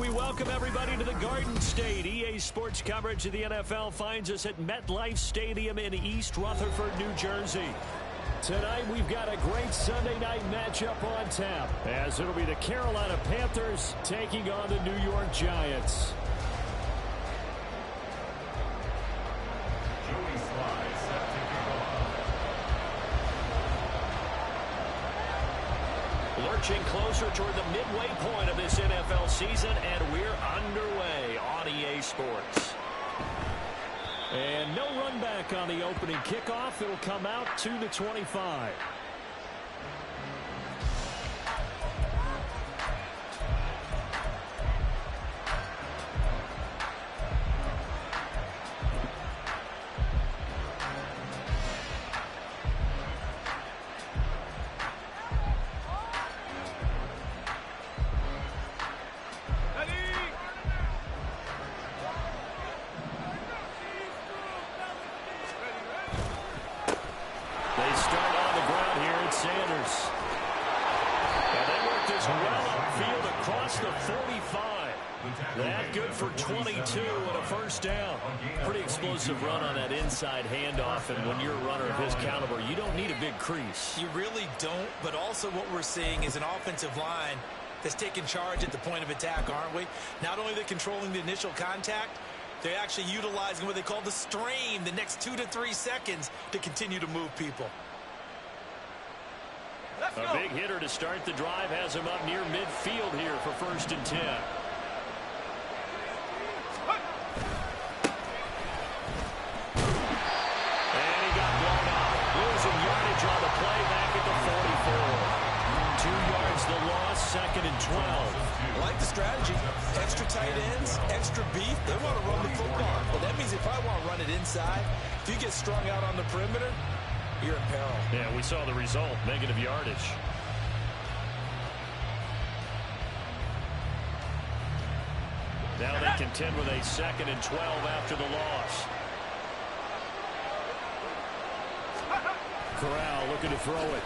We welcome everybody to the Garden State. EA Sports coverage of the NFL finds us at MetLife Stadium in East Rutherford, New Jersey. Tonight we've got a great Sunday night matchup on tap, as it'll be the Carolina Panthers taking on the New York Giants. Lurching closer toward the midway point of this NFL season, and we're underway on EA Sports. And no run back on the opening kickoff. It'll come out to the 25. That good for 22 and a first down. Pretty explosive run on that inside handoff, and when you're a runner of his caliber, you don't need a big crease. You really don't, but also what we're seeing is an offensive line that's taking charge at the point of attack, aren't we? Not only are they controlling the initial contact, they're actually utilizing what they call the strain, the next 2 to 3 seconds to continue to move people. A big hitter to start the drive has him up near midfield here for 1st and 10. On the play back at the 44. 2 yards the loss, 2nd and 12. I like the strategy. Extra tight ends, extra beef. They want to run the football. Well, that means if I want to run it inside, if you get strung out on the perimeter, you're in peril. Yeah, we saw the result, negative yardage. Now they contend with a 2nd and 12 after the loss. Corral looking to throw it.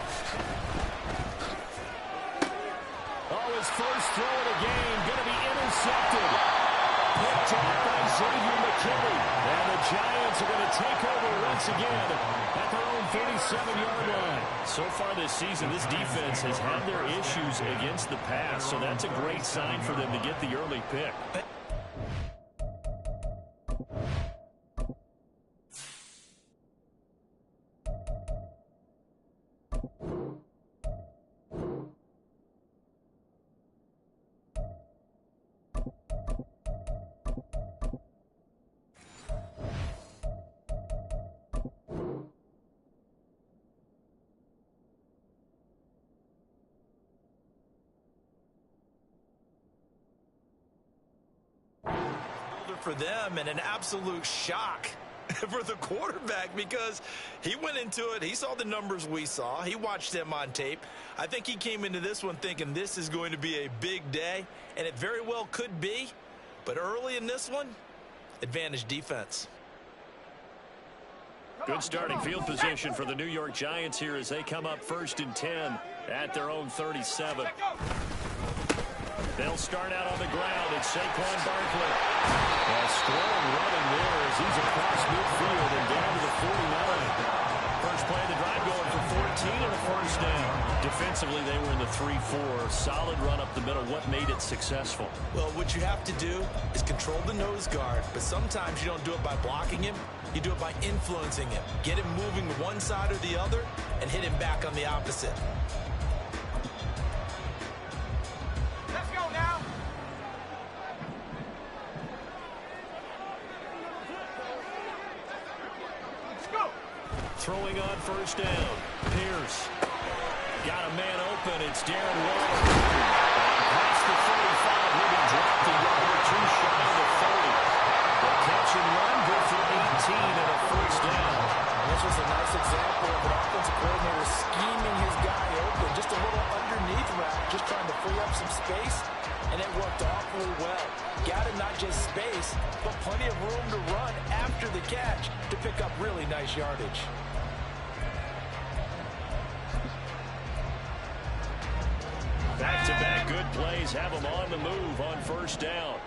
Oh, his first throw of the game going to be intercepted. Picked off by Xavier McKinney. And the Giants are going to take over once again at their own 37-yard line. So far this season, this defense has had their issues against the pass, so that's a great sign for them to get the early pick. For them, and an absolute shock for the quarterback, because he went into it, he saw the numbers we saw, he watched them on tape. I think he came into this one thinking this is going to be a big day, and it very well could be, but early in this one, advantage defense. Good starting field position for the New York Giants here as they come up 1st and 10 at their own 37. They'll start out on the ground. It's Saquon Barkley. A strong running there as he's across midfield and down to the 49. First play of the drive going for 14 and a first down. Defensively, they were in the 3-4. Solid run up the middle. What made it successful? Well, what you have to do is control the nose guard, but sometimes you don't do it by blocking him. You do it by influencing him. Get him moving one side or the other and hit him back on the opposite. Throwing on first down. Pierce. Got a man open. It's Darren Waller. Past the 45. He'll be dropped a yard or two shy of the 30. The catch and run good for 18 and a first down. This was a nice example of an offensive coordinator scheming his guy open. Just a little underneath route. Just trying to free up some space. And it worked awfully well. Got him not just space, but plenty of room to run after the catch to pick up really nice yardage. Back-to-back good plays Aggies have them on the move on first down.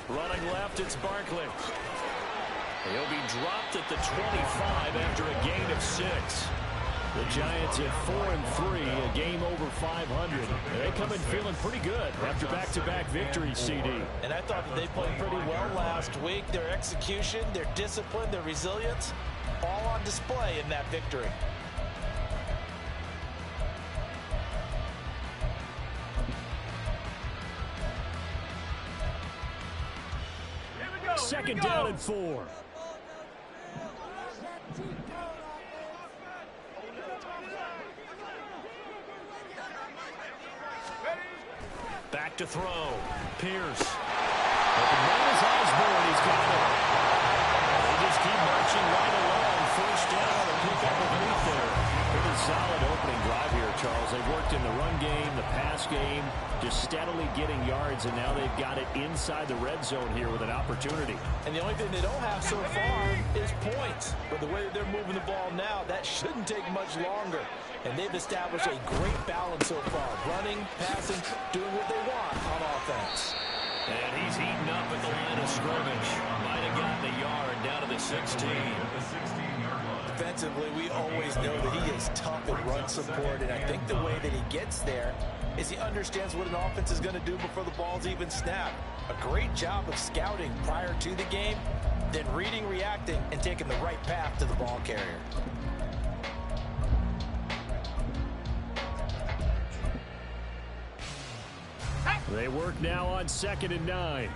Running left, it's Barkley. He'll be dropped at the 25 after a gain of 6. The Giants at 4-3, a game over 500. They come in feeling pretty good after back-to-back victories, CD. And I thought that they played pretty well last week. Their execution, their discipline, their resilience, all on display in that victory. Second down and 4. Back to throw. Pierce. But the man is Osborne. He's got it. They just keep marching right along. First down and pick up a 8 there. Pretty solid opening drive here, Charles. They've worked in the run game, the pass game, just steadily getting yards, and now they've got it inside the red zone here with an opportunity. And the only thing they don't have so far is points. But the way that they're moving the ball now, that shouldn't take much longer. And they've established a great balance so far. Running, passing, doing what they want on offense. And he's heating up at the line of scrimmage. Might have gotten a yard down to the 16. Defensively, we always know that he is tough at run support, and I think the way that he gets there is he understands what an offense is going to do before the ball's even snapped. A great job of scouting prior to the game, then reading, reacting, and taking the right path to the ball carrier. They work now on 2nd and 9.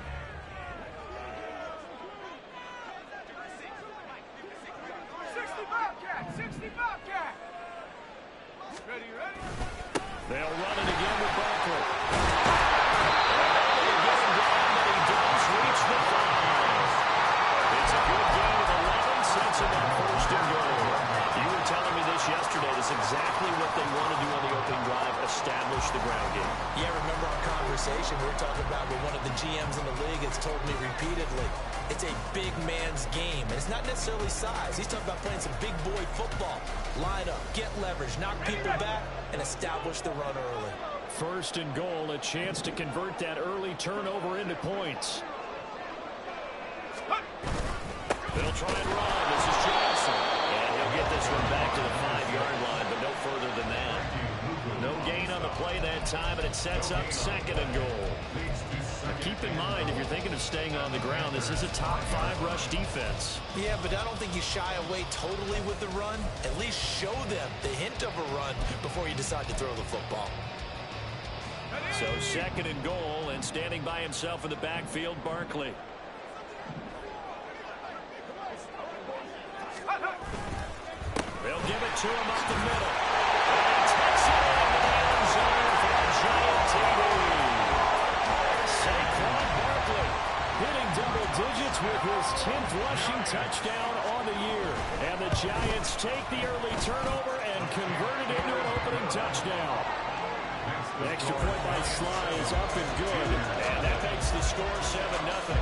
They'll run it again with Barkley. They get him down, but he does reach the 5. It's a good gain of 11, sets him up 1st and goal. You were telling me this yesterday. That's exactly what they want to do on the opening drive, establish the ground game. Yeah, remember our conversation we were talking about with one of the GMs in the league has told me repeatedly, it's a big man's game, and it's not necessarily size. He's talking about playing some big boy football. Line up, get leverage, knock people back, and establish the run early. 1st and goal, a chance to convert that early turnover into points. They'll try and run. This is Johnson. And he'll get this one back to the 5-yard line, but no further than that. No gain on the play that time, and it sets up 2nd and goal. Now keep in mind, if you're thinking of staying on the ground, this is a top 5 rush defense. Yeah, but I don't think you shy away totally with the run. At least show them the hint of a run before you decide to throw the football. So 2nd and goal, and standing by himself in the backfield, Barkley. They'll give it to him up the middle. And he takes it into the end zone for a giant TD. Saquon Barkley hitting double digits with his 10th rushing touchdown on the year. And the Giants take the early turnover and convert it into an opening touchdown. The extra point by Sly is up and good. And that makes the score 7-0.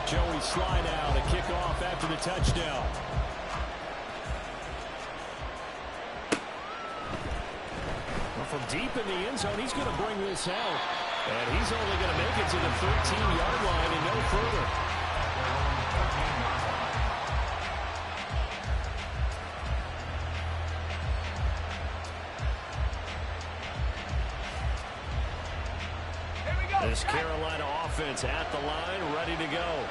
Joey Sly now to kick off after the touchdown. Well, from deep in the end zone, he's going to bring this out. And he's only going to make it to the 13-yard line and no further. This Carolina offense at the line, ready to go.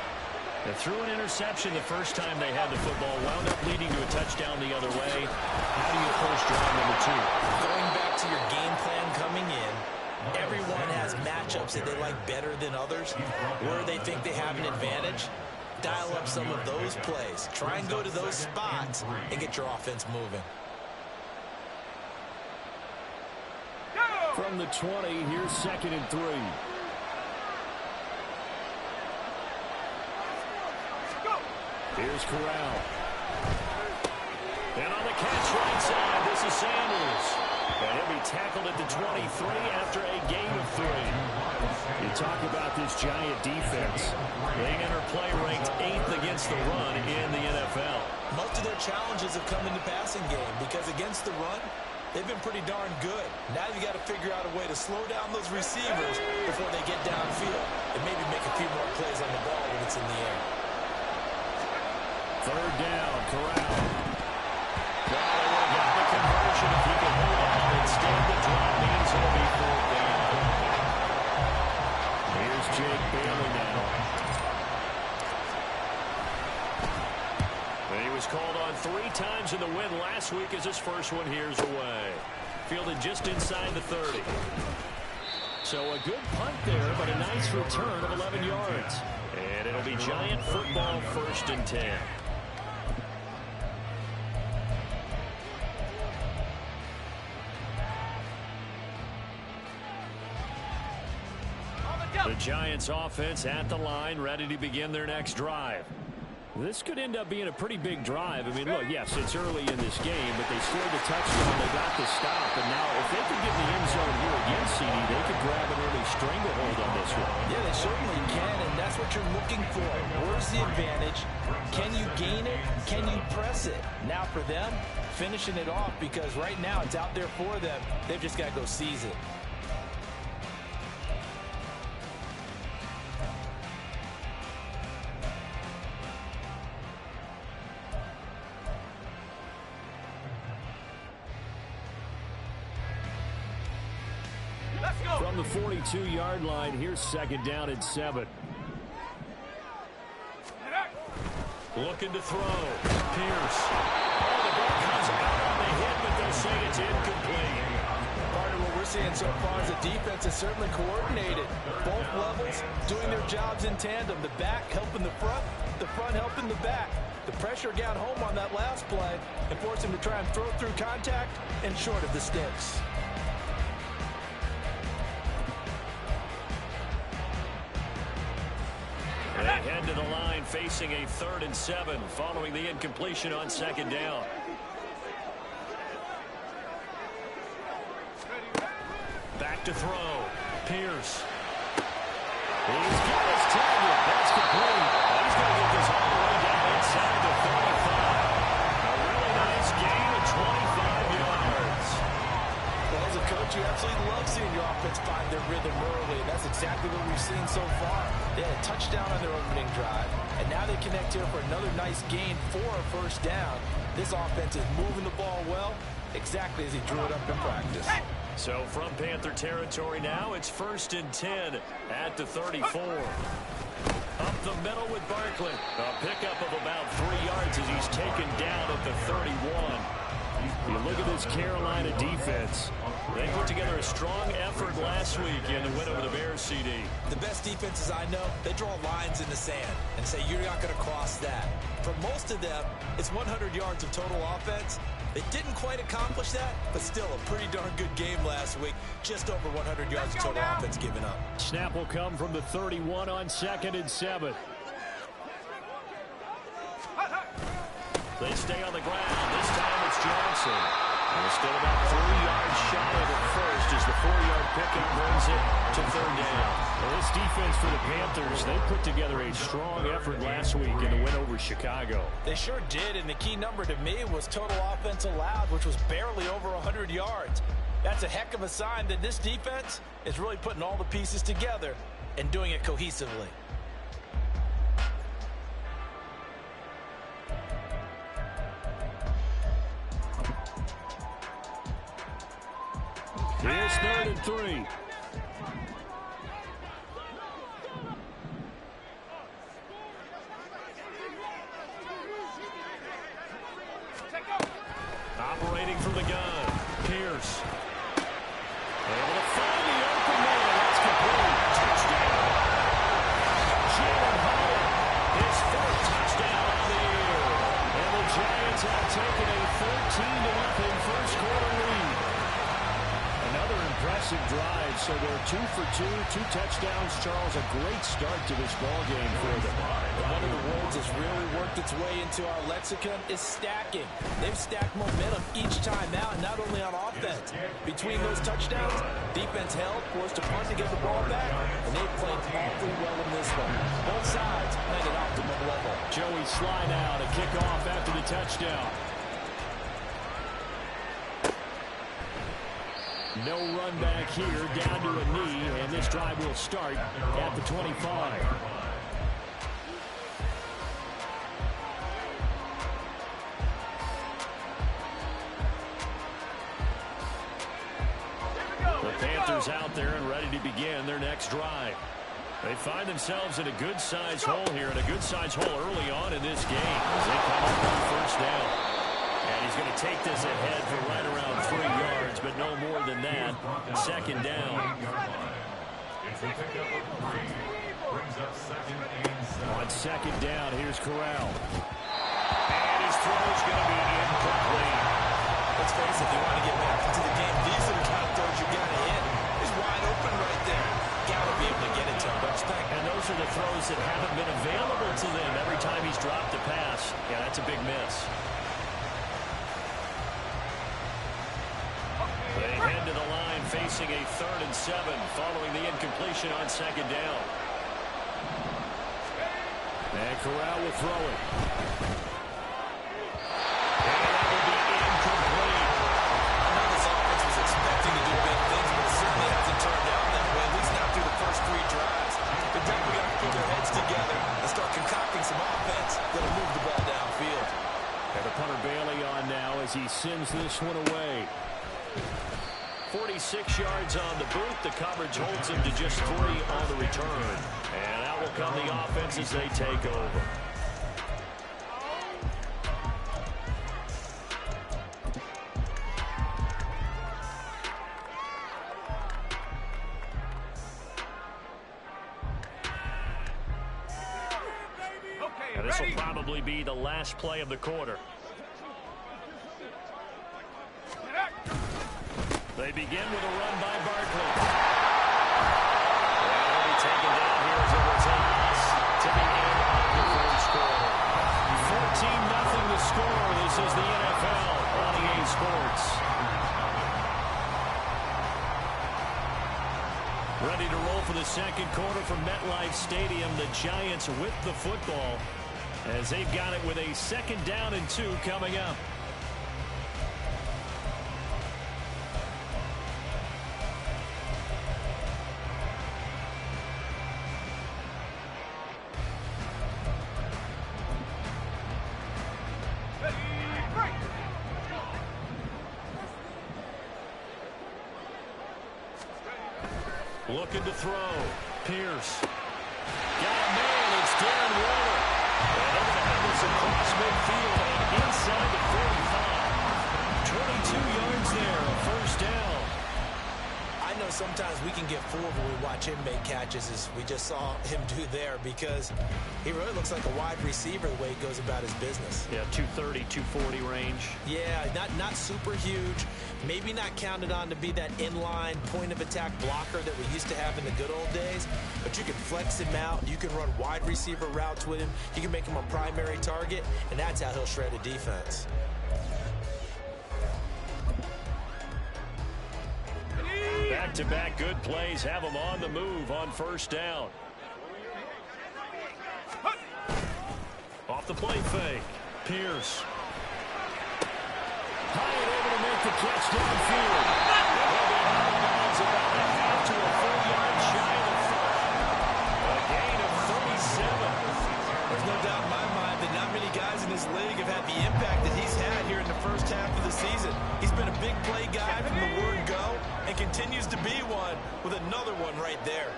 They threw an interception the first time they had the football, wound up leading to a touchdown the other way. How do you approach drive number 2? Going back to your game plan coming in, everyone has matchups that they like better than others, where they think they have an advantage. Dial up some of those plays. Try and go to those spots and get your offense moving. From the 20, here's 2nd and 3. Here's Corral. And on the catch right side, this is Sanders. And he'll be tackled at the 23 after a gain of 3. You talk about this Giant defense. They enter play ranked 8th against the run in the NFL. challenges have come in the passing game because against the run, they've been pretty darn good. Now you got to figure out a way to slow down those receivers before they get downfield and maybe make a few more plays on the ball when it's in the air. Third down, Corral. Well, they would have got the conversion if he could hold on. Instead, the drop means it'll be fourth down. Here's Jake Bailey now. He was called on 3 times in the win last week as his first one here's away. Fielded just inside the 30. So a good punt there, but a nice return of 11 yards. And it'll be Giant football, 1st and 10. The Giants offense at the line, ready to begin their next drive. This could end up being a pretty big drive. I mean, look, yes, it's early in this game, but they scored the touchdown. They got the stop. And now if they could get in the end zone here again, CD, they could grab an early stranglehold on this one. Yeah, they certainly can, and that's what you're looking for. Where's the advantage? Can you gain it? Can you press it? Now for them, finishing it off because right now it's out there for them. They've just got to go seize it. From the 42-yard line, here's 2nd down and 7. Looking to throw. Pierce. Oh, the ball comes out on the hit, but they'll say it's incomplete. Part of what we're seeing so far is the defense is certainly coordinated. Both levels doing their jobs in tandem. The back helping the front helping the back. The pressure got home on that last play and forced him to try and throw through contact and short of the sticks. They head to the line facing a 3rd and 7 following the incompletion on 2nd down. Back to throw. Pierce. He's got his target. That's complete. He's going to get this all the way down inside the 35. A really nice gain of 25 yards. Well, as a coach, you absolutely love seeing your offense find their rhythm early. That's exactly what we've seen so far. They had a touchdown on their opening drive, and now they connect here for another nice gain for a 1st down. This offense is moving the ball well, exactly as he drew it up in practice. So from Panther territory now, it's 1st and 10 at the 34. Up the middle with Barkley. A pickup of about 3 yards as he's taken down at the 31. You look at this Carolina defense. They put together a strong effort last week in the win over the Bears, CD. The best defenses I know, they draw lines in the sand and say you're not going to cross that. For most of them, it's 100 yards of total offense. They didn't quite accomplish that, but still a pretty darn good game last week. Just over 100 yards of total offense given up. Snap will come from the 31 on 2nd and 7. They stay on the ground. This time it's Johnson. They're still about 3 yards shy of it first as the 4-yard pickup brings it to 3rd down. Well, this defense for the Panthers, they put together a strong effort last week in the win over Chicago. They sure did, and the key number to me was total offense allowed, which was barely over 100 yards. That's a heck of a sign that this defense is really putting all the pieces together and doing it cohesively. Here's 3rd and 3. Operating from the gun. Pierce. Able to find the open man. That's complete. Touchdown. Jalen Hyatt. His 4th touchdown on the year. And the Giants have taken a 13-0 first quarter lead. Another impressive drive, so they're 2 for 2, 2 touchdowns. Charles, a great start to this ball game for them. And one of the words that's really worked its way into our lexicon is stacking. They've stacked momentum each time out, not only on offense. Between those touchdowns, defense held, forced a punt to get the ball back, and they've played awfully well in this one. Both sides playing at optimum level. Joey Sly now to kick off after the touchdown. No run back here, down to a knee, and this drive will start at the 25. The Panthers out there and ready to begin their next drive. They find themselves in a good-sized hole here, and a good-sized hole early on in this game as they come up on first down. And he's going to take this ahead for right around 3 yards, but no more than that. Second down. On second down, here's Corral. And his throw is going to be incomplete. Let's face it, if you want to get back into the game, these are the kind of throws you got to hit. He's wide open right there. Got to be able to get it to him, don't you think? And those are the throws that haven't been available to them every time he's dropped a pass. Yeah, that's a big miss. They head to the line facing a 3rd and 7 following the incompletion on second down. And Corral will throw it. And that will be incomplete. I know this offense was expecting to do big things, but it certainly hasn't turned out that way, at least not through the first 3 drives. They definitely got to put their heads together and start concocting some offense that'll move the ball downfield. And the punter Bailey on now as he sends this one away. 46 yards on the boot. The coverage holds him to just 3 on the return. And out will come the offense as they take over. And this will probably be the last play of the quarter. They begin with a run by Barkley. And he'll be taken down here as it will take us to the end of the first quarter. 14-0 the score. This is the NFL on EA Sports. Ready to roll for the second quarter from MetLife Stadium. The Giants with the football as they've got it with a 2nd down and 2 coming up. Looking to throw. Pierce. Got a man. It's Darren Waller. And they're going to have this across midfield and inside the 45. 22 yards there. A first down. I know sometimes we can get fooled when we watch him make catches, as we just saw him do there, because he really looks like a wide receiver the way he goes about his business. Yeah, 230, 240 range. Yeah, not super huge. Maybe not counted on to be that inline point-of-attack blocker that we used to have in the good old days, but you can flex him out. You can run wide receiver routes with him. You can make him a primary target, and that's how he'll shred a defense. Back-to-back good plays have them on the move on first down. Off the play fake. Pierce. High and able to make the catch downfield. They'll be out of bounds about a half to a 4-yard shy of the 5. A gain of 37. There's no doubt in my mind that not many guys in this league have had the impact that he's had here in the first half of the season. He's been a big play guy from the word go and continues to be one with another one right there.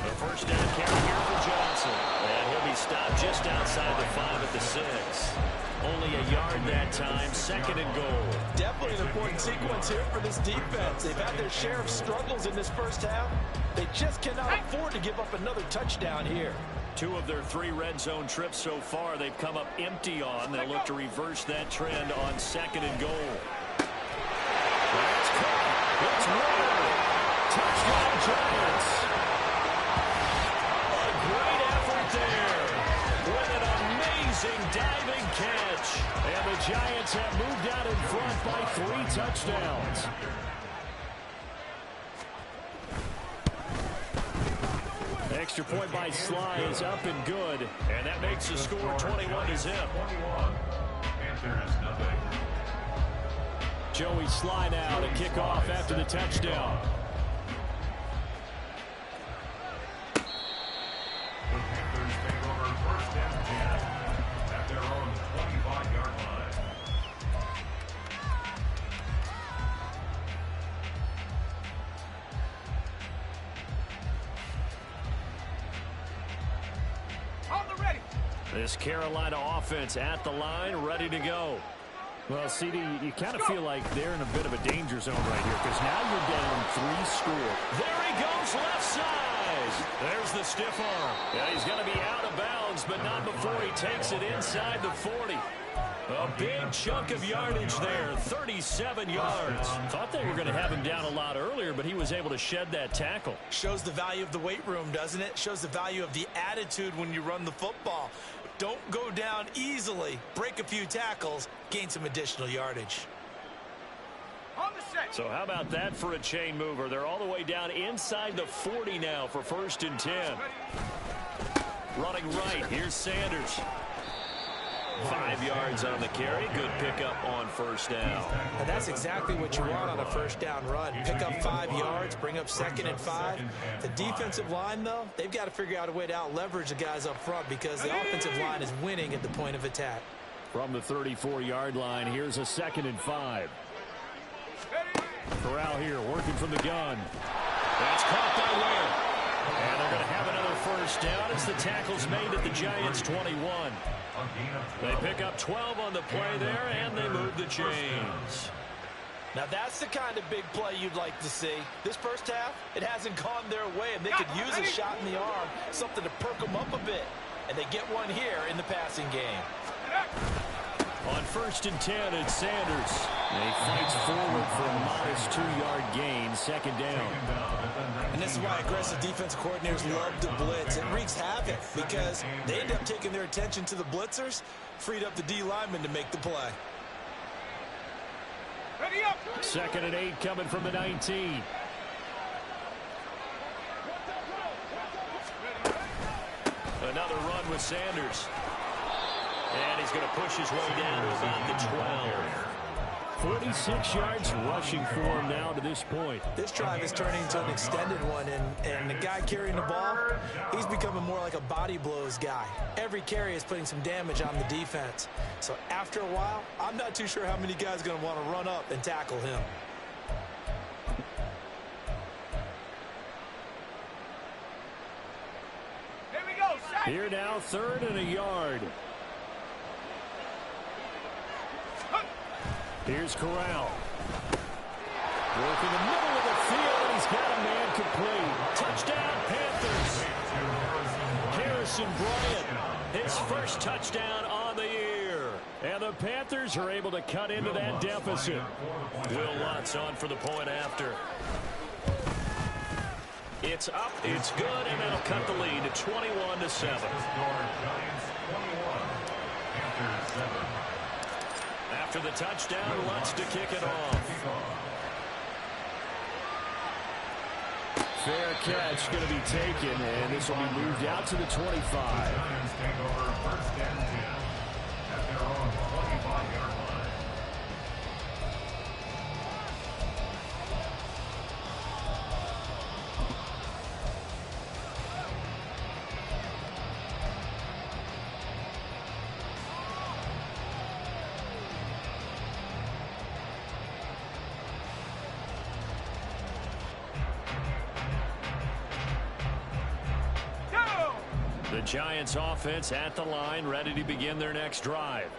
The first down carry here for Johnson. And he'll be stopped just outside the 5 at the 6. Only a yard that time. 2nd and goal. Definitely an important sequence here for this defense. They've had their share of struggles in this first half. They just cannot afford to give up another touchdown here. 2 of their 3 red zone trips so far they've come up empty on. They'll look to reverse that trend on 2nd and goal. That's caught. It's Waller. Touchdown Giants. A great effort there with an amazing diving catch. And the Giants have moved out in front by 3 touchdowns. Extra point by Sly is up and good. And that makes the score 21-0. Joey Sly now to kick off after the touchdown. The Panthers take over first and 10 at their own 25-yard line. On the ready. This Carolina offense at the line, ready to go. Well, CD, you kind of feel like they're in a bit of a danger zone right here because now you're down 3 score. There he goes, left side. There's the stiff arm. Yeah, he's going to be out of bounds, but not before he takes it inside the 40. A big chunk of yardage there, 37 yards. Thought they were going to have him down a lot earlier, but he was able to shed that tackle. Shows the value of the weight room, doesn't it? Shows the value of the attitude when you run the football. Don't go down easily. Break a few tackles. Gain some additional yardage. So how about that for a chain mover? They're all the way down inside the 40 now for first and 10. Running right, here's Sanders. 5 yards on the carry. Good pickup on first down. And that's exactly what you want on a first down run. Pick up 5 yards, bring up 2nd and 5. The defensive line, though, they've got to figure out a way to out-leverage the guys up front because the offensive line is winning at the point of attack. From the 34-yard line, here's a 2nd and 5. Corral here working from the gun. That's caught by Ware. And they're going to have another first down as the tackle's made at the Giants' 21. They pick up 12 on the play there, and they move the chains. Now that's the kind of big play you'd like to see. This first half, it hasn't gone their way, and they could use a shot in the arm, something to perk them up a bit. And they get one here in the passing game. On first and 10, it's Sanders. And he fights forward for a modest 2-yard gain, 2nd down. And this is why aggressive defensive coordinators love to blitz. It wreaks havoc because they end up taking their attention to the blitzers, freed up the D lineman to make the play. 2nd and 8 coming from the 19. Another run with Sanders. And he's going to push his way down to about the 12. 46 yards rushing for him now to this point. This drive is turning into an extended one, and the guy carrying the ball, he's becoming more like a body blows guy. Every carry is putting some damage on the defense. So after a while, I'm not too sure how many guys are going to want to run up and tackle him. Here we go. Here now, 3rd and a yard. Here's Corral. Work in the middle of the field, and he's got a man complete. Touchdown, Panthers. Harrison Bryant, his first touchdown on the year. And the Panthers are able to cut into that deficit. Will Lutz on for the point after. It's up, it's good, and that'll cut the lead to 21-7. After the touchdown, Lutz to kick it off. Fair catch going to be taken, and this will be moved out to the 25. The Giants offense at the line, ready to begin their next drive.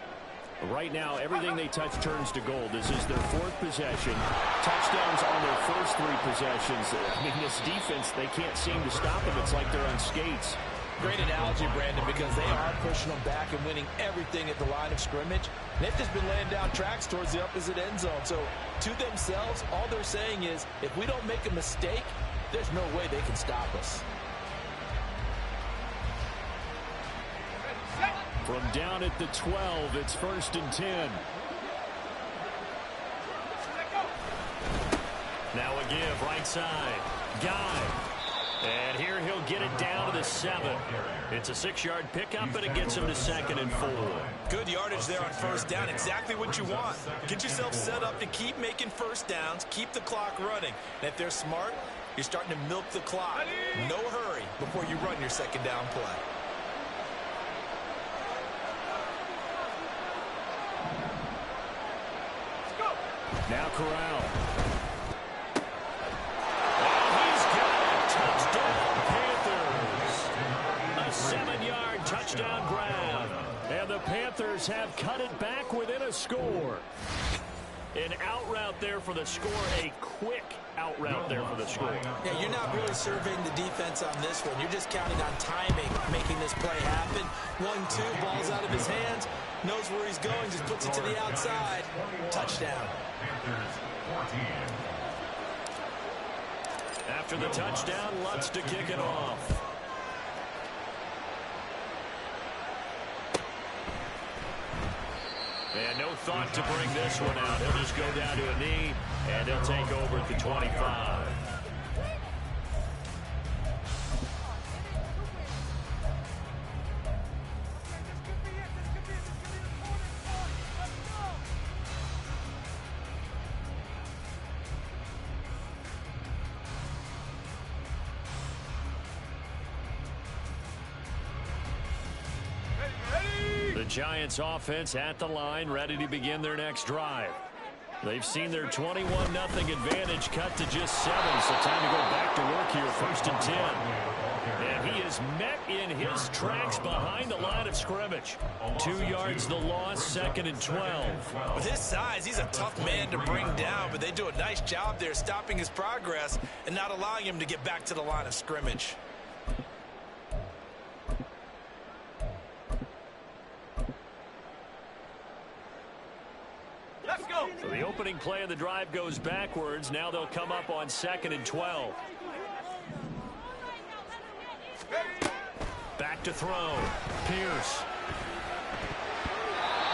Right now, everything they touch turns to gold. This is their 4th possession. Touchdowns on their first 3 possessions. I mean, this defense, they can't seem to stop them. It's like they're on skates. Great analogy, Brandon, because they are pushing them back and winning everything at the line of scrimmage. And they've just been laying down tracks towards the opposite end zone. So to themselves, all they're saying is, if we don't make a mistake, there's no way they can stop us. From down at the 12, it's 1st and 10. Now a give, right side. Guy. And here he'll get it down to the 7. It's a 6-yard pickup, and it gets him to 2nd and 4. Good yardage there on first down. Exactly what you want. Get yourself set up to keep making first downs, keep the clock running. And if they're smart, you're starting to milk the clock. No hurry before you run your second down play. Now Corral. And he's got a touchdown, Panthers. A 7-yard touchdown grab. And the Panthers have cut it back within a score. An out route there for the score. A quick out route there for the score. Yeah, you're not really surveying the defense on this one. You're just counting on timing, making this play happen. 1-2, ball's out of his hands. Knows where he's going, just puts it to the outside. Touchdown. After the touchdown, Lutz to kick it off. And no thought to bring this one out. He'll just go down to a knee, and he'll take over at the 25. Giants offense at the line, ready to begin their next drive. They've seen their 21-0 advantage cut to just 7, so time to go back to work here, 1st and 10. And he is met in his tracks behind the line of scrimmage. 2 yards the loss, 2nd and 12. With his size, he's a tough man to bring down, but they do a nice job there stopping his progress and not allowing him to get back to the line of scrimmage. So the opening play of the drive goes backwards. Now they'll come up on 2nd and 12. Back to throw. Pierce.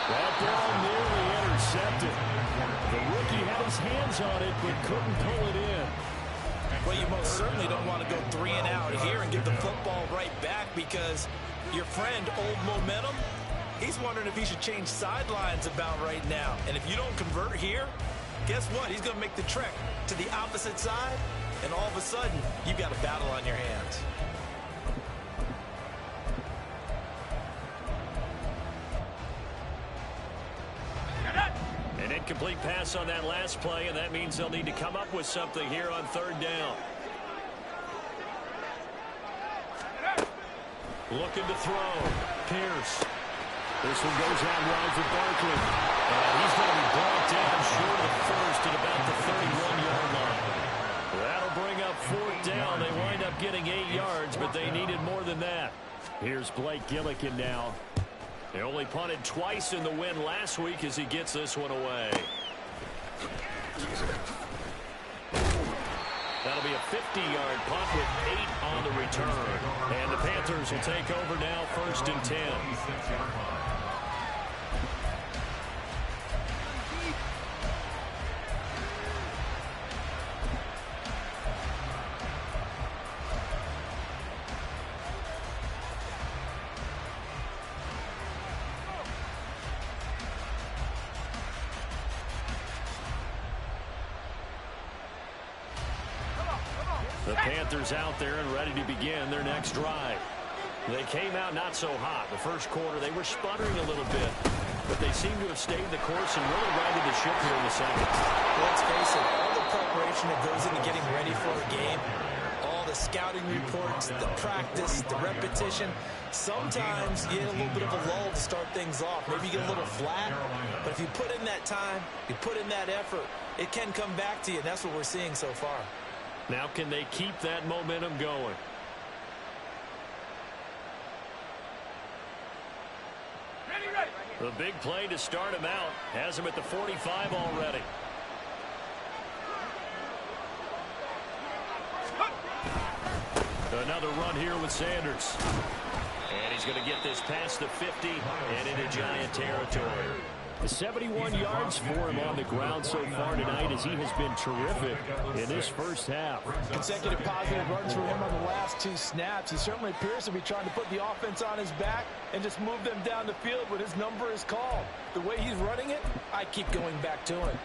That ball nearly intercepted. The rookie had his hands on it but couldn't pull it in. Well, you most certainly don't want to go 3 and out here and give the football right back because your friend, Old Momentum, he's wondering if he should change sidelines about right now. And if you don't convert here, guess what? He's going to make the trek to the opposite side, and all of a sudden, you've got a battle on your hands. An incomplete pass on that last play, and that means they'll need to come up with something here on 3rd down. Looking to throw. Pierce. This one goes out wide for Barkley. And he's going to be brought down short of first at about the 31-yard line. That'll bring up 4th down. They wind up getting 8 yards, but they needed more than that. Here's Blake Gillikin now. They only punted twice in the win last week as he gets this one away. That'll be a 50-yard punt with 8 on the return. And the Panthers will take over now, 1st and 10. The Panthers out there and ready to begin their next drive. They came out not so hot. The first quarter, they were sputtering a little bit, but they seem to have stayed the course and really righted the ship here in the second. Let's face it, all the preparation that goes into getting ready for a game, all the scouting reports, the practice, the repetition, sometimes you get a little bit of a lull to start things off. Maybe you get a little flat, but if you put in that time, you put in that effort, it can come back to you, and that's what we're seeing so far. Now can they keep that momentum going? The big play to start him out has him at the 45 already. Another run here with Sanders. And he's going to get this past the 50 and into Giant territory. 71 yards for him on the ground so far tonight, as he has been terrific in this first half. Consecutive positive runs for him on the last 2 snaps. He certainly appears to be trying to put the offense on his back and just move them down the field when his number is called. The way he's running it, I keep going back to him.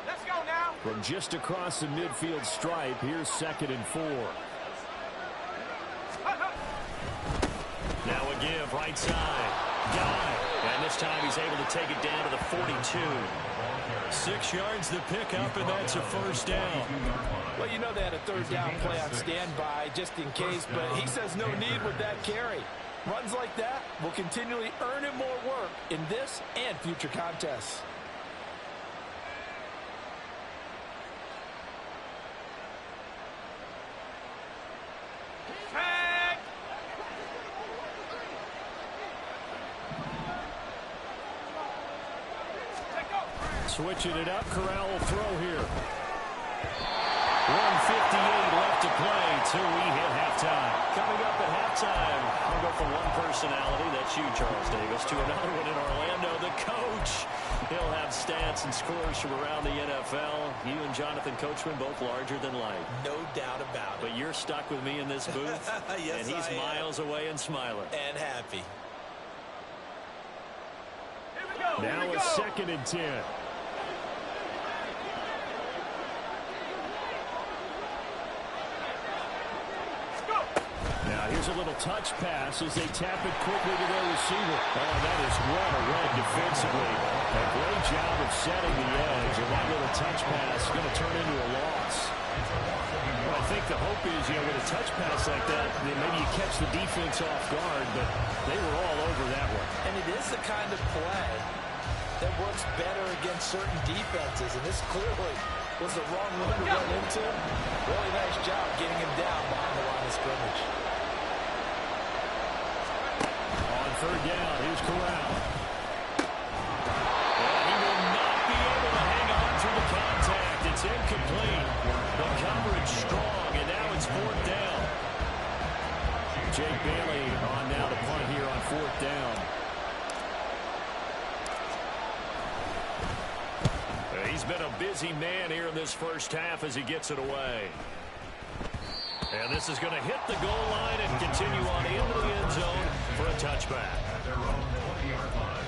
Let's go now. From just across the midfield stripe, here's 2nd and 4. Now a give, right side. Got it. And this time he's able to take it down to the 42. 6 yards the pickup, and that's a first down. Well, you know they had a 3rd down play on standby just in case, but he says no need with that carry. Runs like that will continually earn him more work in this and future contests. Switching it up, Corral will throw here. 1:58 left to play till we hit halftime. Coming up at halftime, I'll go from one personality, that's you, Charles Davis, to another one in Orlando, the coach. He'll have stats and scores from around the NFL. You and Jonathan Coachman both larger than life. No doubt about it. But you're stuck with me in this booth, yes, and he's miles away and smiling. And happy. Now a 2nd and 10. Now here's a little touch pass as they tap it quickly to their receiver. Oh, that is well read defensively. A great job of setting the edge, and that little touch pass is going to turn into a loss. Well, I think the hope is, with a touch pass like that, maybe you catch the defense off guard, but they were all over that one. And it is the kind of play that works better against certain defenses, and this clearly was the wrong one to run into. Really nice job getting him down behind the line of scrimmage. On 3rd down, here's Corral. And he will not be able to hang on through the contact. It's incomplete. The coverage strong, and now it's 4th down. Jake Bailey on now to punt here on 4th down. He's been a busy man here in this first half as he gets it away. And this is going to hit the goal line and continue on into the end zone for a touchback. At their own 20-yard line.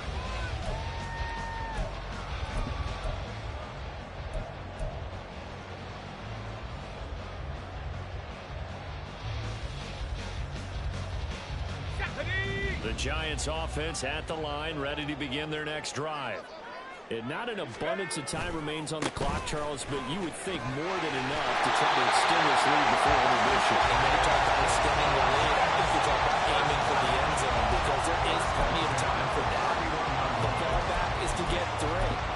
The Giants offense at the line, ready to begin their next drive. And not an abundance of time remains on the clock, Charles, but you would think more than enough to try to extend this lead before intermission. And when you talk about extending the lead, I think you talk about aiming for the end zone, because there is plenty of time for that. The fallback is to get 3.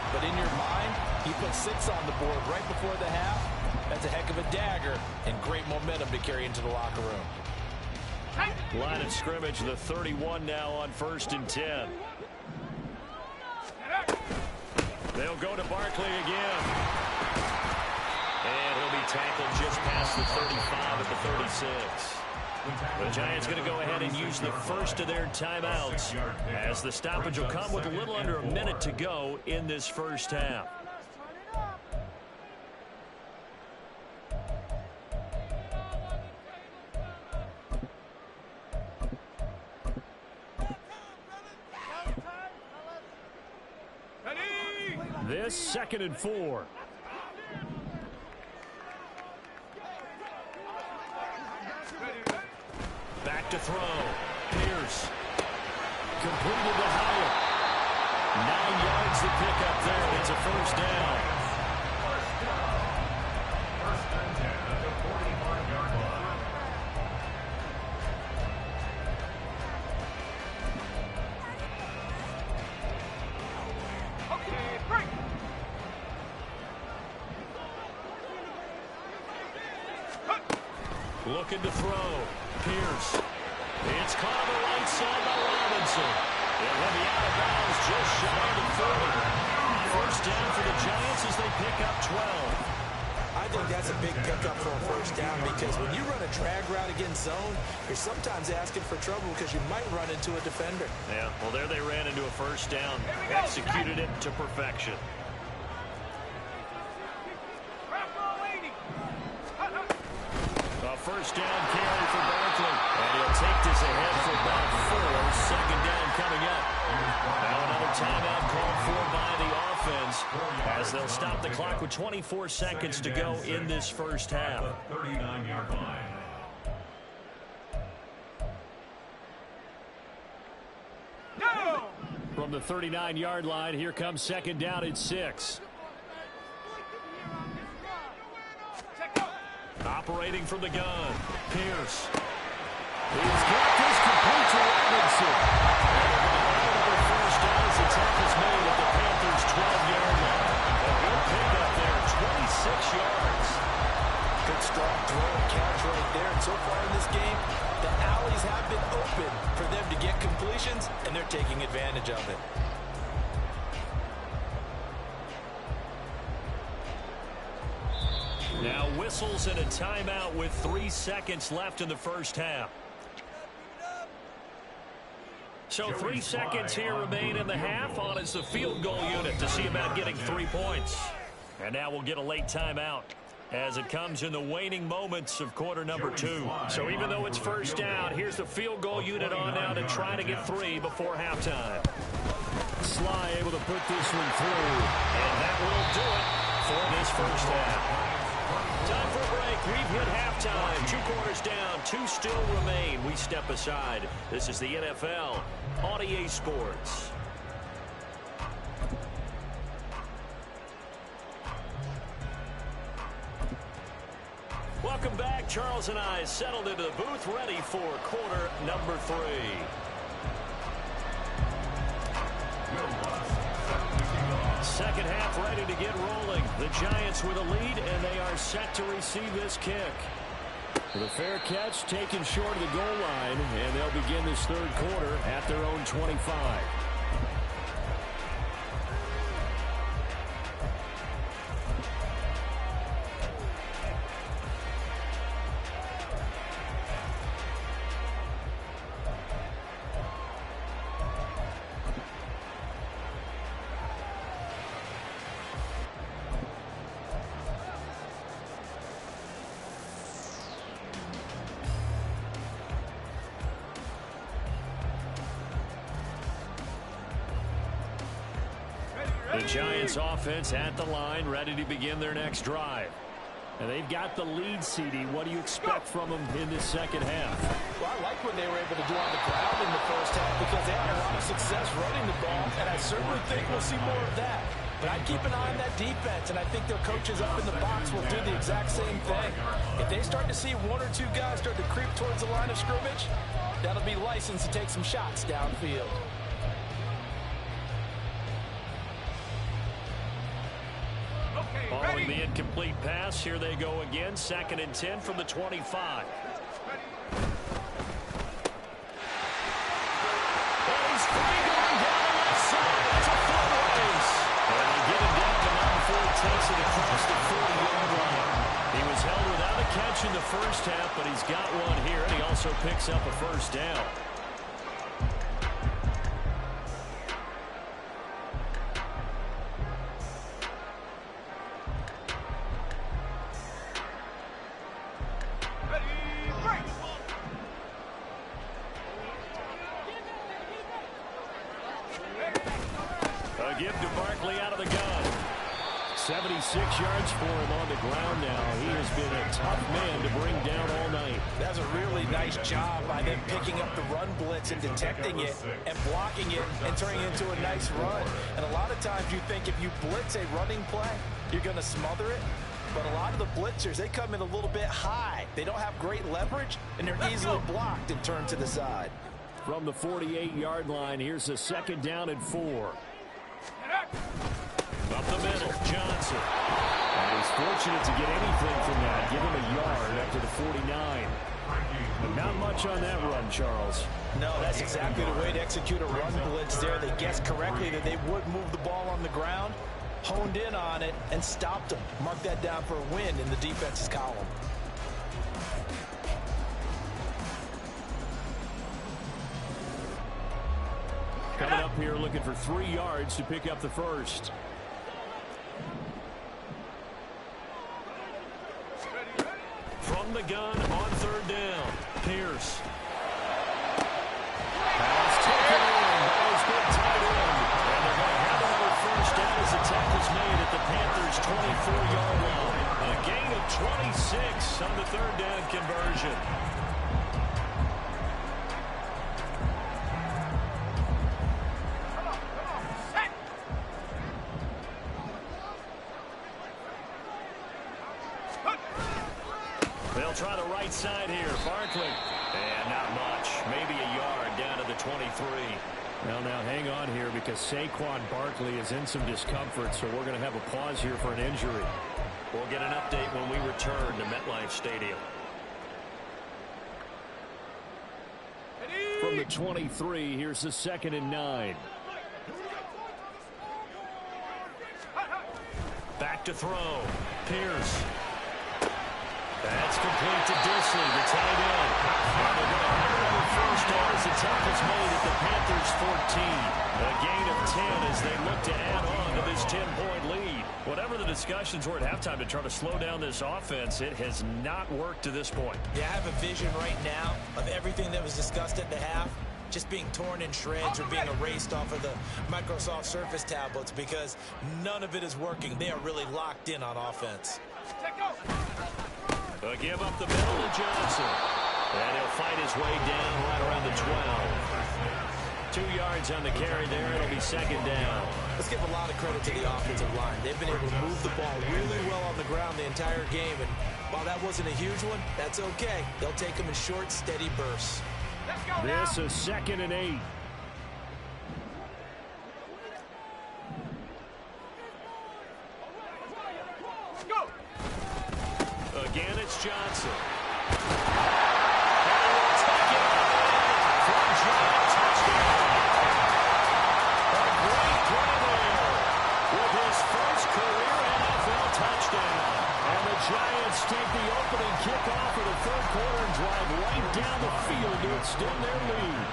But in your mind, you put 6 on the board right before the half. That's a heck of a dagger and great momentum to carry into the locker room. Line of scrimmage, the 31 now on 1st and 10. They'll go to Barkley again. And he'll be tackled just past the 35 at the 36. The Giants going to go ahead and use the first of their timeouts, as the stoppage will come with a little under a minute to go in this first half. This 2nd and 4. Back to throw. Pierce. Completed to Howard. 9 yards to pick up there. It's a first down. First and 10 at the 45-yard line. Looking to throw. Pierce. It's caught on the right side by Robinson. It will be out of bounds just shy of the 40. First down for the Giants as they pick up 12. I think that's a big pickup for a first down because when you run a drag route against zone, you're sometimes asking for trouble because you might run into a defender. Yeah, well, there they ran into a first down. Executed it to perfection. A first down carry for Barkley. And he'll take this ahead for about 4. Second down coming up. Now another timeout called for by the offense as they'll stop the clock with 24 seconds to go in this first half. 39-yard line. From the 39-yard line, here comes second down at 6. Operating from the gun, Pierce. He's got this complete to Robinson. And first down as the tackle's made at the Panthers' 12-yard line. A good pickup there, 26 yards. Good strong throw and catch right there. And so far in this game, the alleys have been open for them to get completions, and they're taking advantage of it. Now whistles and a timeout with 3 seconds left in the first half. So 3 seconds here remain in the half. On is the field goal unit to see about getting 3 points. And now we'll get a late timeout as it comes in the waning moments of quarter number 2. So even though it's first down, here's the field goal unit on now to try to get 3 before halftime. Sly able to put this one through. And that will do it for this first half. Time for a break. We've hit halftime. 2 quarters down. 2 still remain. We step aside. This is the NFL on EA Sports. Welcome back. Charles and I settled into the booth ready for quarter number 3. Second half ready to get rolling. The Giants with a lead, and they are set to receive this kick. The fair catch taken short of the goal line, and they'll begin this third quarter at their own 25. The Giants offense at the line, ready to begin their next drive. And they've got the lead, CD. What do you expect from them in this second half? Well, I like what they were able to do on the ground in the first half because they had a lot of success running the ball, and I certainly think we'll see more of that. But I'd keep an eye on that defense, and I think their coaches up in the box will do the exact same thing. If they start to see 1 or 2 guys start to creep towards the line of scrimmage, that'll be licensed to take some shots downfield. Following the incomplete pass, here they go again. 2nd and 10 from the 25. And he's free going down the left side. It's a foot race. And they get him down to him before he takes it across the 40-yard line. He was held without a catch in the first half, but he's got one here, and he also picks up a first down. A give to Barkley out of the gun. 76 yards for him on the ground now. He has been a tough man to bring down all night. That's a really nice job by them picking up the run blitz and detecting it and blocking it and turning it into a nice run. And a lot of times you think if you blitz a running play, you're going to smother it. But a lot of the blitzers, they come in a little bit high. They don't have great leverage, and they're easily blocked and turned to the side. From the 48-yard line, here's a 2nd down and 4. Up the middle, Johnson. And he's fortunate to get anything from that. Give him a yard up to the 49. But not much on that run, Charles. No, that's exactly the way to execute a run blitz there. They guessed correctly that they would move the ball on the ground, honed in on it and stopped him. Mark that down for a win in the defense's column. Coming up here looking for 3 yards to pick up the first. From the gun on 3rd down. Pierce. Pass taken in. That was good tight end. And they're going to have another first down as the tackle's made at the Panthers' 24-yard line. A gain of 26 on the 3rd down conversion. They'll try the right side here. Barkley. And not much. Maybe a yard down to the 23. Well, now hang on here because Saquon Barkley is in some discomfort, so we're going to have a pause here for an injury. We'll get an update when we return to MetLife Stadium. From the 23, here's the 2nd and 9. Back to throw. Pierce. That's complete to Deuce, the tight end. And they're going to have another first down as the tackle's made at the Panthers' 14. A gain of 10 as they look to add on to this 10-point lead. Whatever the discussions were at halftime to try to slow down this offense, it has not worked to this point. Yeah, I have a vision right now of everything that was discussed at the half just being torn in shreds or being erased off of the Microsoft Surface tablets because none of it is working. They are really locked in on offense. A give up the middle to Johnson. And he'll fight his way down right around the 12. 2 yards on the carry there. It'll be 2nd down. Let's give a lot of credit to the offensive line. They've been able to move the ball really well on the ground the entire game. And while that wasn't a huge one, that's okay. They'll take them in short, steady bursts. This is 2nd and 8. Again, it's Johnson. And he will take it for a giant touchdown. A great play there with his first career NFL touchdown. And the Giants take the opening kickoff of the 3rd quarter and drive right down the field to extend their lead.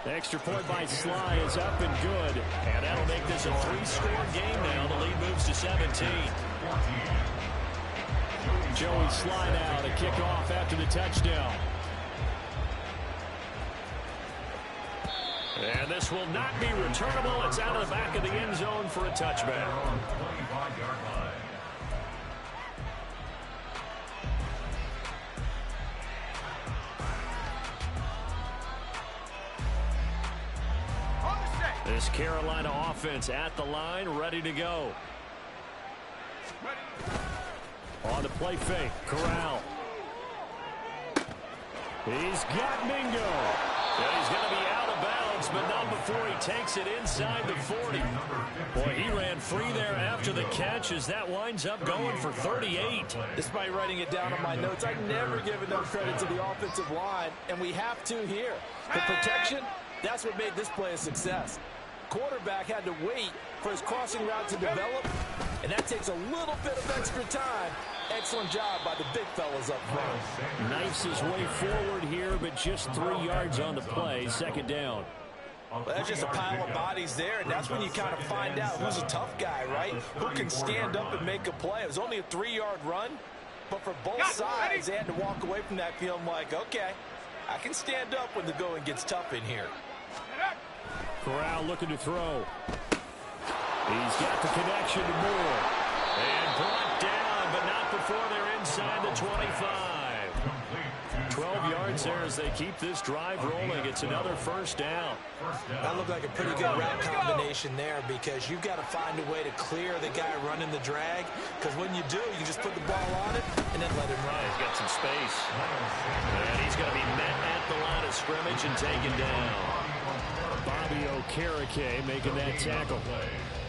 The extra point by Sly is up and good. And that'll make this a 3-score game now. The lead moves to 17. Joey Sly now to kick off after the touchdown. And this will not be returnable. It's out of the back of the end zone for a touchback. This Carolina offense at the line, ready to go. On the play fake, Corral. He's got Mingo. And he's going to be out of bounds, but not before he takes it inside the 40. Boy, he ran free there after the catch as that winds up going for 38. Despite writing it down on my notes, I never give enough credit to the offensive line, and we have to here. The protection, that's what made this play a success. Quarterback had to wait for his crossing route to develop, and that takes a little bit of extra time. Excellent job by the big fellas up front. Knifes his way forward here, but just 3 yards on the play. 2nd down. Well, that's just a pile of bodies there, and that's when you kind of find out who's a tough guy, right? Who can stand up and make a play. It was only a 3-yard run, but for both sides, they had to walk away from that feeling like, okay, I can stand up when the going gets tough in here. Corral looking to throw. He's got the connection to Moore. And brought down, but not before they're inside the 25. 12 yards there as they keep this drive rolling. It's another first down. That looked like a pretty good route combination there because you've got to find a way to clear the guy running the drag. Because when you do, you just put the ball on it and then let him run. He's got some space. And he's going to be met at the line of scrimmage and taken down. Bobby Okereke making that tackle.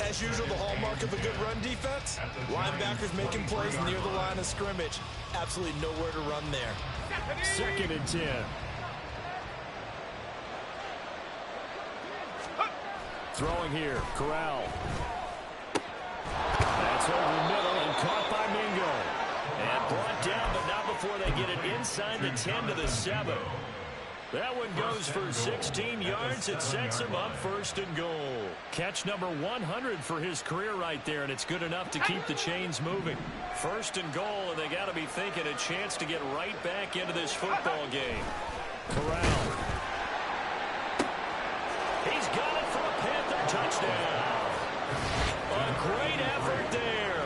As usual, the hallmark of a good run defense, linebackers making plays near the line of scrimmage. Absolutely nowhere to run there. 2nd and 10. Throwing here, Corral. That's over the middle and caught by Mingo. And brought down, but not before they get it inside the 10 to the 7. That one goes for 16 yards. It sets him up first and goal. Catch number 100 for his career right there, and it's good enough to keep the chains moving. First and goal, and they got to be thinking a chance to get right back into this football game. Corral. He's got it for a Panther touchdown. A great effort there.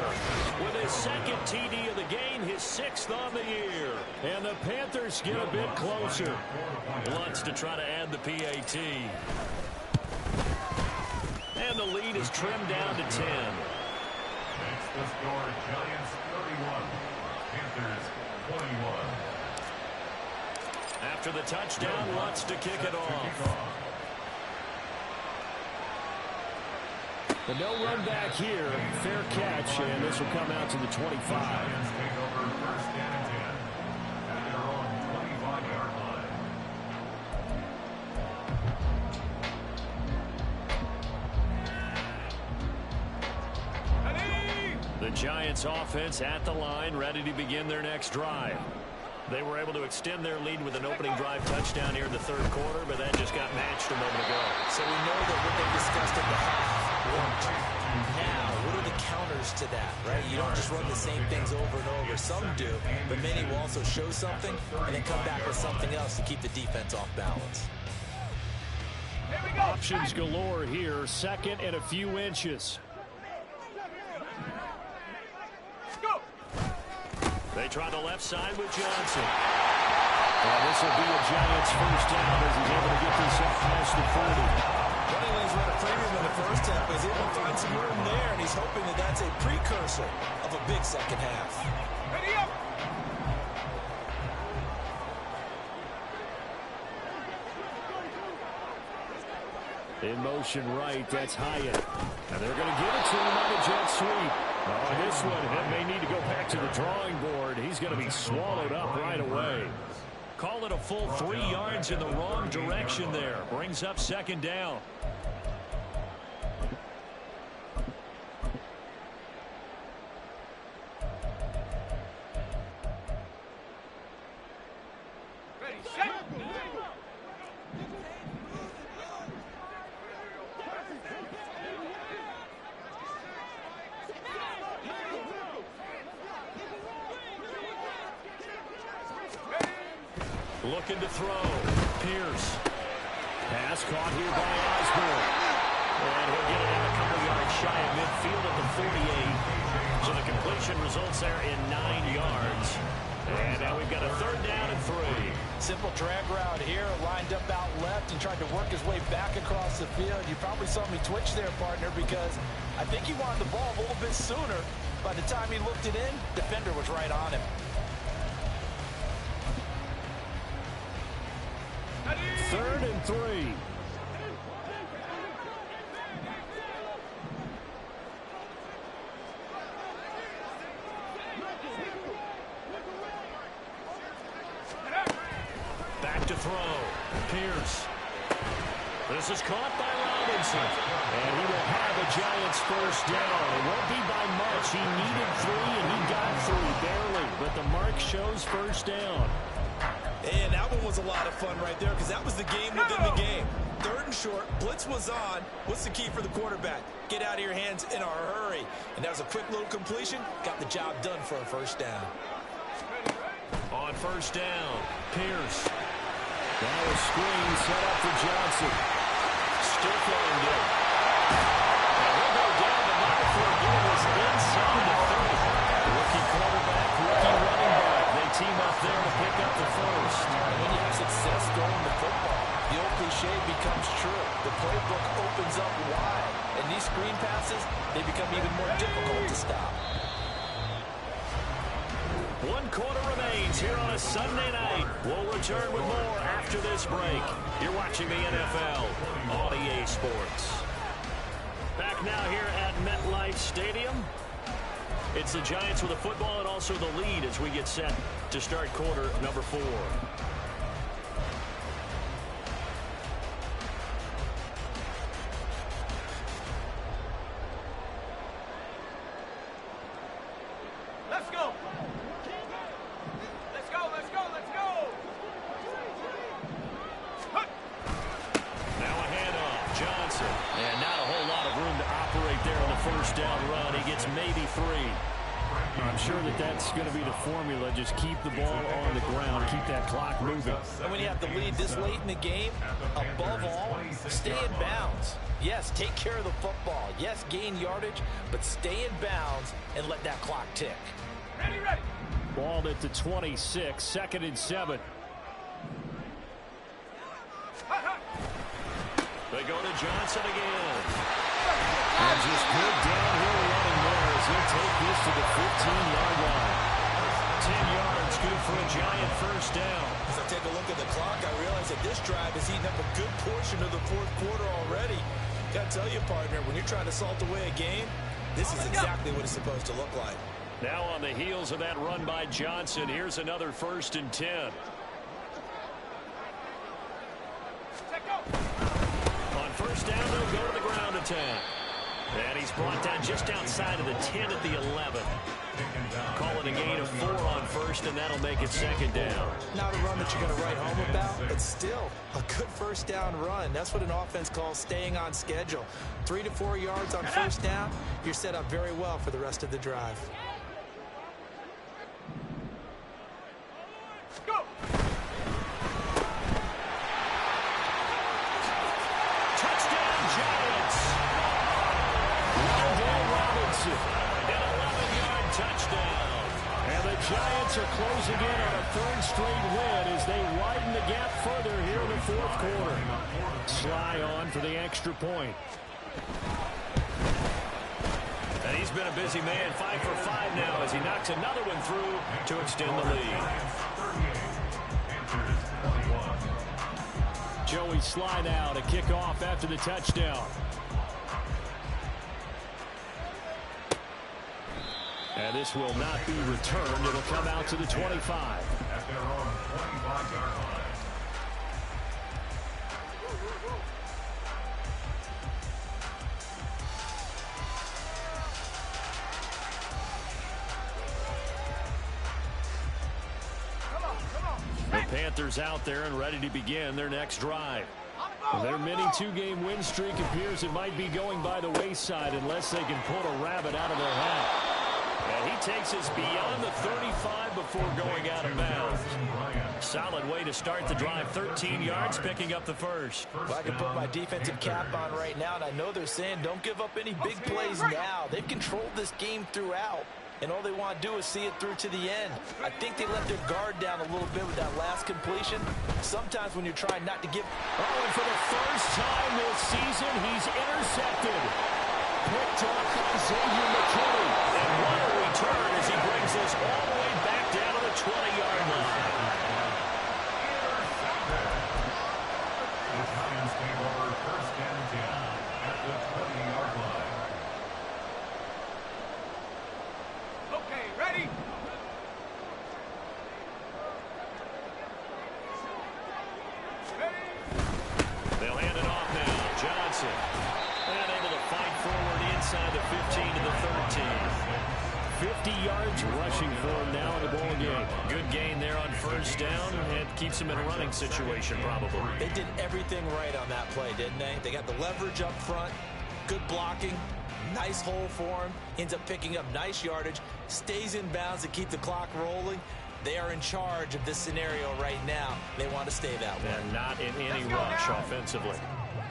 With his second TD of the game, his 6th on the year. And the Panthers get a bit closer. Wants to try to add the PAT. And the lead is trimmed down to 10. Next the score, Giants 31, Panthers 21. After the touchdown, wants to kick it off. The no run back here, fair catch, and this will come out to the 25. Giants take over first down and 10 at their own 25-yard line. The Giants offense at the line, ready to begin their next drive. They were able to extend their lead with an opening drive touchdown here in the third quarter, but that just got matched a moment ago. So we know that what they discussed at the half worked. Now, what are the counters to that, right? You don't just run the same things over and over. Some do, but many will also show something and then come back with something else to keep the defense off balance. Options galore here, second and a few inches. They try the left side with Johnson. And this will be a Giants first down as he's able to get this up past the 40. Running lanes ran a premium in the first half, but he's able to find some room there, and he's hoping that that's a precursor of a big second half. Ready up. In motion right, that's Hyatt. And they're going to give it to him on the jet sweep. Oh, this one, he may need to go back to the drawing board. He's going to be swallowed up right away. Call it a full 3 yards in the wrong direction there. Brings up second down. Ready, set. Looking to throw. Pierce. Pass caught here by Osborne. And he'll get it out a couple yards shy of midfield at the 48. So the completion results there in 9 yards. And now we've got a third down and 3. Simple drag route here, lined up out left and tried to work his way back across the field. You probably saw me twitch there, partner, because I think he wanted the ball a little bit sooner. By the time he looked it in, defender was right on him. Third and 3. Back to throw. Pierce. This is caught by Robinson. And he will have a Giants first down. It won't be by much. He needed 3, and he got 3 barely. But the mark shows first down. And that one was a lot of fun right there because that was the game within the game. Third and short, blitz was on. What's the key for the quarterback? Get out of your hands in a hurry. And that was a quick little completion. Got the job done for a first down. On first down, Pierce. Now a screen set up for Johnson. Still throwing good. And he'll go down the number 4 again. Was inside the 30. Rookie quarterback, rookie running back. They team up there to pick up the first. When you have success throwing the football, the old cliche becomes true. The playbook opens up wide. And these screen passes, they become even more difficult to stop. 1 quarter remains here on a Sunday night. We'll return with more after this break. You're watching the NFL on EA Sports. Back now here at MetLife Stadium. It's the Giants with the football and also the lead as we get set to start quarter number 4. Johnson. And not a whole lot of room to operate there on the first down run. He gets maybe 3. I'm sure that's going to be the formula. Just keep the ball on the ground, keep that clock moving. And when you have the lead this late in the game, above all, stay in bounds. Yes, take care of the football. Yes, gain yardage, but stay in bounds and let that clock tick. Ready, ready. Ball at the 26, 2nd and 7. They go to Johnson again. And just good downhill running there as he'll take this to the 15-yard line. 10 yards, good for a Giant first down. As I take a look at the clock, I realize that this drive has eaten up a good portion of the fourth quarter already. Got to tell you, partner, when you're trying to salt away a game, this is exactly what it's supposed to look like. Now on the heels of that run by Johnson, here's another 1st and 10. On first down, they'll go to the ground attack. And he's brought down just outside of the 10 at the 11. Call it a gain of 4 on first, and that'll make it 2nd down. Not a run that you're going to write home about, but still a good first down run. That's what an offense calls staying on schedule. 3 to 4 yards on first down, you're set up very well for the rest of the drive. Go. Touchdown, Giants. Wendell Robinson, an 11-yard touchdown. And the Giants are closing in on a 3rd straight win as they widen the gap further here in the 4th quarter. Sly on for the extra point. And he's been a busy man, 5 for 5 now as he knocks another one through to extend the lead. Joey Sly now to kick off after the touchdown. And this will not be returned. It'll come out to the 25. At their own 25-yard line. The Panthers out there and ready to begin their next drive. Their mini 2-game win streak appears it might be going by the wayside unless they can pull a rabbit out of their hat. And he takes us beyond the 35 before going out of bounds. Solid way to start the drive. 13 yards, picking up the first. Well, I can put my defensive cap on right now, and I know they're saying don't give up any big plays now. They've controlled this game throughout, and all they want to do is see it through to the end. I think they let their guard down a little bit with that last completion. Sometimes when you're trying not to give... Oh, and for the first time this season, he's intercepted. Picked up by Xavier McKinney. And what a return as he brings this all the way back down to the 20-yard line. The Giants take over 1st and 10 at the 20-yard line. Okay, ready. They'll hand it off now. Johnson. And able to fight forward inside the 15 to the 13. 50 yards rushing for him now in the ball game. Good gain there on first down. And keeps him in a running situation probably. They did everything right on that play, didn't they? They got the leverage up front, good blocking, nice hole for him, ends up picking up nice yardage, stays in bounds to keep the clock rolling. They are in charge of this scenario right now. They want to stay that way. And not in any rush offensively.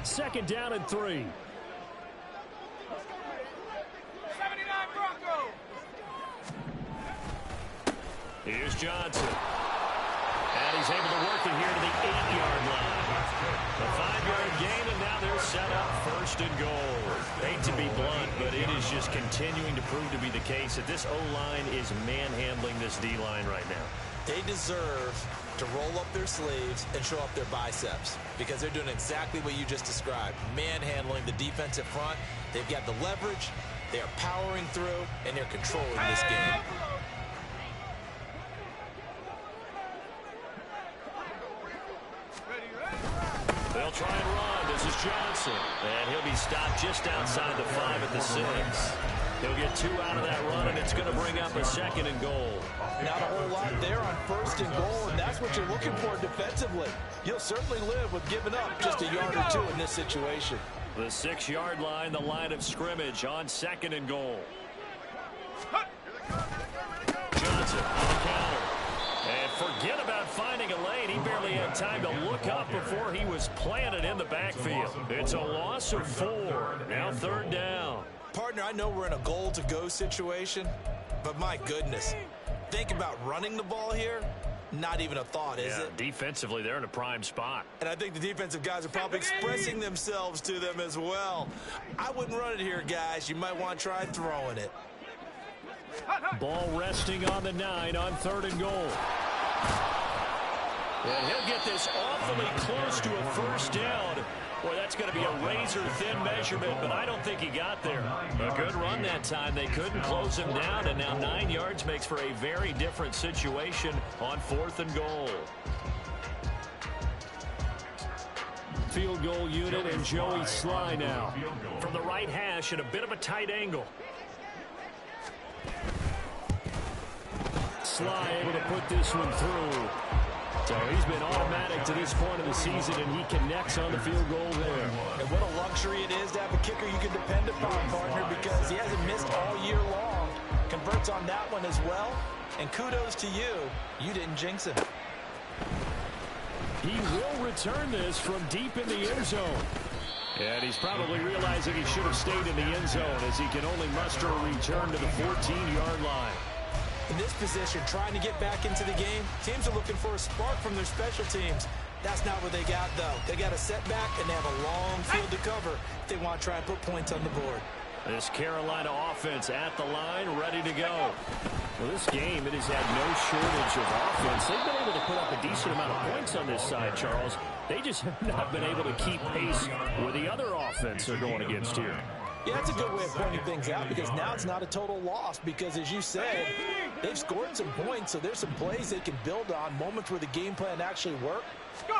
2nd down and 3. 79 Broncos. Here's Johnson. And he's able to work it here to the 8-yard line. A 5-yard gain, and now they're set up 1st and goal. Hate to be blunt, but it is just continuing to prove to be the case that this O-line is manhandling this D-line right now. They deserve to roll up their sleeves and show up their biceps because they're doing exactly what you just described, manhandling the defensive front. They've got the leverage, they are powering through, and they're controlling this game. They'll try and run. This is Johnson. And he'll be stopped just outside the 5 at the 6. He'll get 2 out of that run, and it's going to bring up a 2nd and goal. Not a whole lot there on 1st and goal, and that's what you're looking for defensively. You'll certainly live with giving up just a yard or 2 in this situation. The 6-yard line, the line of scrimmage on 2nd and goal. Johnson on the counter. And forget about finding a lane. He barely had time to look up before he was planted in the backfield. It's a loss of 4. Now 3rd down. Partner, I know we're in a goal-to-go situation, but my goodness, think about running the ball here. Not even a thought, is it? Defensively, they're in a prime spot. And I think the defensive guys are probably expressing themselves to them as well. I wouldn't run it here, guys. You might want to try throwing it. Ball resting on the 9 on 3rd and goal. And he'll get this awfully close to a 1st down. Boy, that's going to be a razor-thin measurement, but I don't think he got there. A good run that time. They couldn't close him down, and now 9 yards makes for a very different situation on 4th and goal. Field goal unit and Joey Sly now. From the right hash at a bit of a tight angle. Sly able to put this one through. So he's been automatic to this point of the season, and he connects on the field goal there. And what a luxury it is to have a kicker you can depend upon, partner, because he hasn't missed all year long. Converts on that one as well. And kudos to you. You didn't jinx him. He will return this from deep in the end zone. And he's probably realizing he should have stayed in the end zone as he can only muster a return to the 14-yard line. In this position, trying to get back into the game, teams are looking for a spark from their special teams. That's not what they got, though. They got a setback, and they have a long field to cover if they want to try and put points on the board. This Carolina offense at the line, ready to go. Well, this game, it has had no shortage of offense. They've been able to put up a decent amount of points on this side, Charles. They just have not been able to keep pace with the other offense they're going against here. Yeah, that's a good way of pointing things out because now it's not a total loss because, as you said, they've scored some points, so there's some plays they can build on, moments where the game plan actually worked.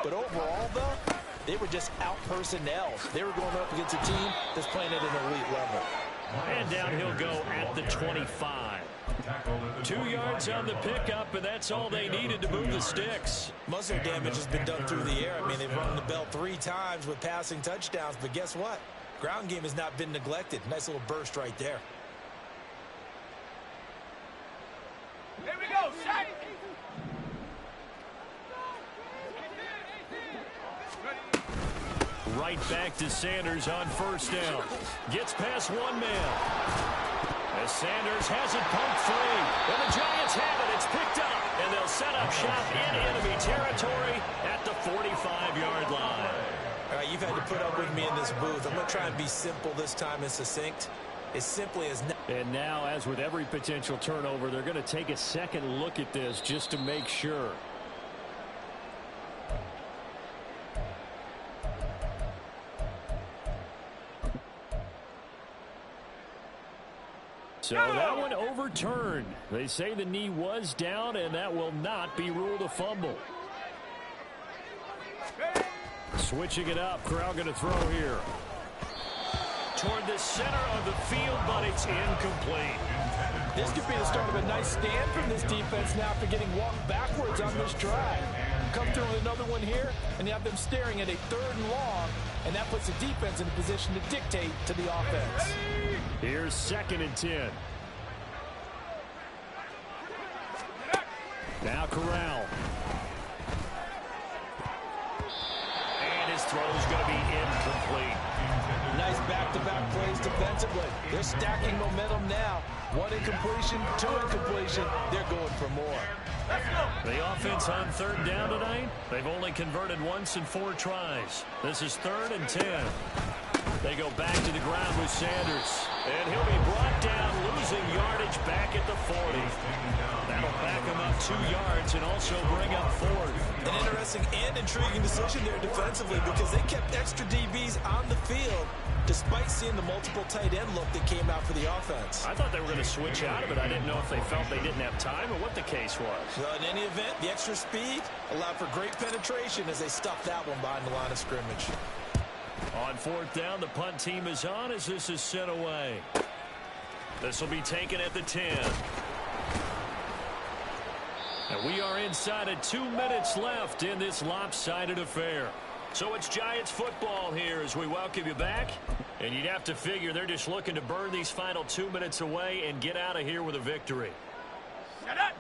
But overall, though, they were just out-personnel. They were going up against a team that's playing at an elite level. And down he'll go at the 25. 2 yards on the pickup, and that's all they needed to move the sticks. Muscle damage has been done through the air. I mean, they've rung the bell 3 times with passing touchdowns, but guess what? Ground game has not been neglected. Nice little burst right there. Here we go, set. Right back to Sanders on 1st down. Gets past one man. As Sanders has it pumped free. And the Giants have it. It's picked up. And they'll set up shop in enemy territory at the 45-yard line. All right, you've had to put up with me in this booth. I'm going to try and be simple this time and succinct. As simply as... And now, as with every potential turnover, they're going to take a second look at this just to make sure. So that one overturned. They say the knee was down, and that will not be ruled a fumble. Switching it up. Corral going to throw here. Toward the center of the field, but it's incomplete. This could be the start of a nice stand from this defense now after getting walked backwards on this drive. Come through with another one here, and you have them staring at a 3rd and long, and that puts the defense in a position to dictate to the offense. Here's 2nd and 10. Now Corral. And his throw's going to be incomplete. Nice back-to-back plays defensively. They're stacking momentum now. 1 incompletion, 2 incompletion. They're going for more. The offense on 3rd down tonight, they've only converted once in 4 tries. This is 3rd and 10. They go back to the ground with Sanders. And he'll be brought down, losing yardage back at the 40. That'll back him up 2 yards and also bring up 4th. An interesting and intriguing decision there defensively because they kept extra DBs on the field despite seeing the multiple tight end look that came out for the offense. I thought they were going to switch out of it. I didn't know if they felt they didn't have time or what the case was. Well, in any event, the extra speed allowed for great penetration as they stuffed that one behind the line of scrimmage. On 4th down, the punt team is on as this is sent away. This will be taken at the 10. And we are inside of 2 minutes left in this lopsided affair. So it's Giants football here as we welcome you back. And you'd have to figure they're just looking to burn these final 2 minutes away and get out of here with a victory. Shut up!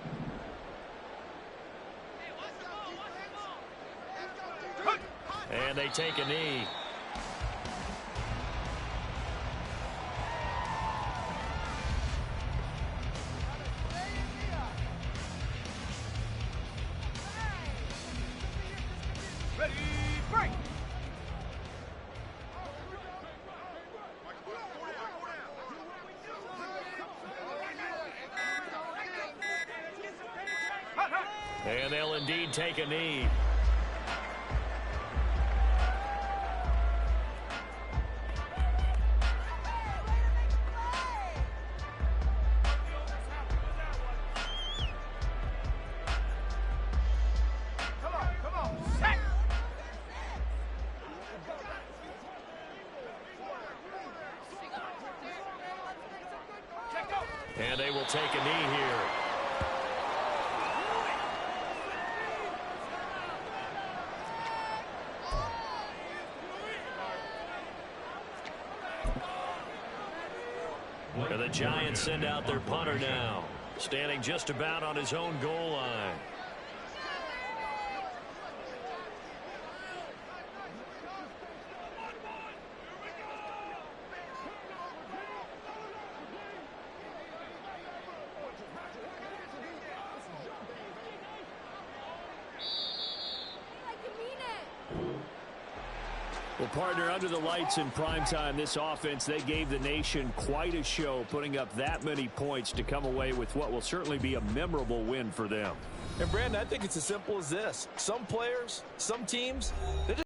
And they take a knee. Ready, break! And they'll indeed take a knee. Come on, set! And they will take a knee here. And the Giants send out their punter now, standing just about on his own goal line. Well, partner, under the lights in primetime, this offense, they gave the nation quite a show, putting up that many points to come away with what will certainly be a memorable win for them. And, Brandon, I think it's as simple as this. Some players, some teams, they just